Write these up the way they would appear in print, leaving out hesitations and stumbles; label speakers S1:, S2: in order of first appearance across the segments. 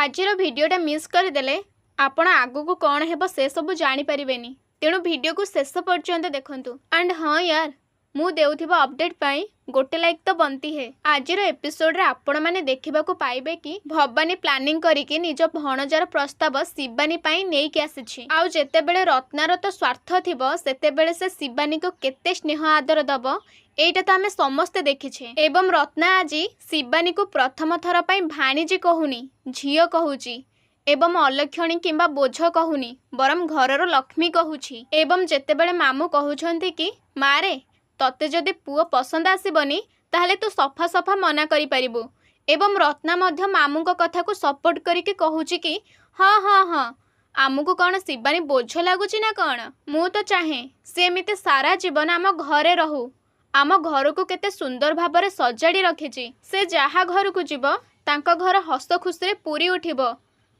S1: आजिर भिडियोटा miss करदेले आपण आगु कौन हेब से सब जानीपारे। तेणु भिडियो को शेष पर्यंत देखंतु। एंड हाँ यार, मु देउथिबा अपडेट पाई गोटे लाइक तो बनती है। आजिर एपिसोड रे आपण माने देखिबा को पाइबे कि भवानी प्लानिंग करिके निज भणजार प्रस्ताव शिवानी पाई नेई के आसीछि। आउ जेतेबेले रत्नार तो स्वार्थ थिबो सेतेबेले से शिवानी को केते स्नेह आदर दबो एटा तो आमे समस्ते देखिछे। एवं रत्ना आजी शिवानी को प्रथम थर पाई भाणीजी कहूनी झियो कहूची एवं अलक्षणी किंबा बोझ कहूनी बरम घरर लक्ष्मी कहूची। एवं जेतेबेले मामू कहउछंती कि मारे तते जदि पुओ पसंद आसीबनी ताहले तू सफा सफा मना करि परिबु। एवं रत्ना मध्य मामू को कथा को सपोर्ट करिके कहूची कि हाँ हाँ हाँ आमको कौन शिवानी बोझ लगुच ना कौन। मु तो चाहे से एमिते सारा जीवन आम घरे रहू। आम घर को केते सुंदर भाबरे सजाड़ी रखिछि। से जहा घर को जीव तांको घर हस खुशी पूरी उठिबो।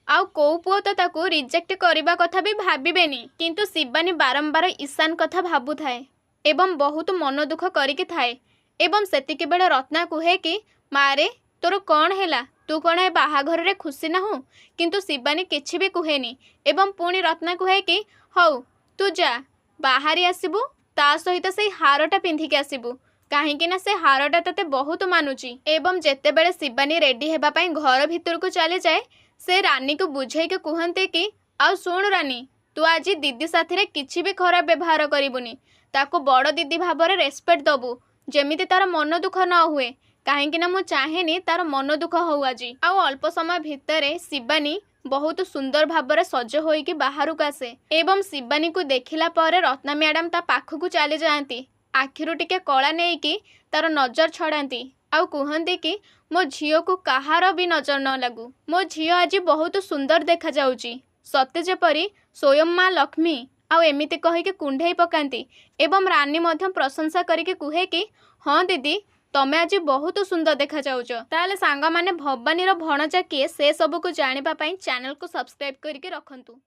S1: आउ को पुओ तो ताकू रिजेक्ट करबा कथा भी भाबिबेनी। किंतु शिवानी बारंबार ईशान कथा भाबु थाए एवं बहुत मन दुख करिके थाए। एवं सेतिके बेले रत्ना कुहे कि मारे तोर कौन हैला, तू कौन ए बाहाघर रे खुशी ना हो। किंतु शिवानी किछि भी कुहेनी। एवं पुणी रत्ना कुहे कि हौ तू जा बाहरी आसीबु, ता सहित से हारटा पिंधिके आसीबु काहेकि ना से हारटा तते बहुत मानुची। एवं जेतेबेले शिवानी रेडी हेबा पई घर भितर को चली जाए से रानी को बुझाई के कहते कि आउ सुन रानी, तू आज दीदी साथी रे किछि भी खराब व्यवहार करिबुनी। ताको बड़ दीदी भाबरे रेस्पेक्ट दबु जेमिति तार मन दुख न हुए काहेकि ना मु चाहेनी तार मन दुख हो। आज आउ अल्प समय भितरे शिवानी बहुत सुंदर भाबरे सज होइकी बाहर को आसे। एवं शिवानी को देखिला परे रत्ना मैडम ता पाखु को चली जाती। आखिरु टिके कला नेइकी तार नजर छड़ाती। आउ कहते कि मो झियो को कहार भी नजर न लागू। मो झियो आज बहुत सुंदर देखा जाउची, सते जेपरी स्वयं माँ लक्ष्मी। आउ एमिति कहिके कुंढेई पकांती। एवं रानी मध्यम प्रशंसा करिके कुहे कि हाँ दीदी तमे आज बहुत सुंदर देखा जाउच। ताले सांगा माने भवानीर भणजा किए से सब को जानिबा पई चैनल को सब्सक्राइब करिके रखंतु।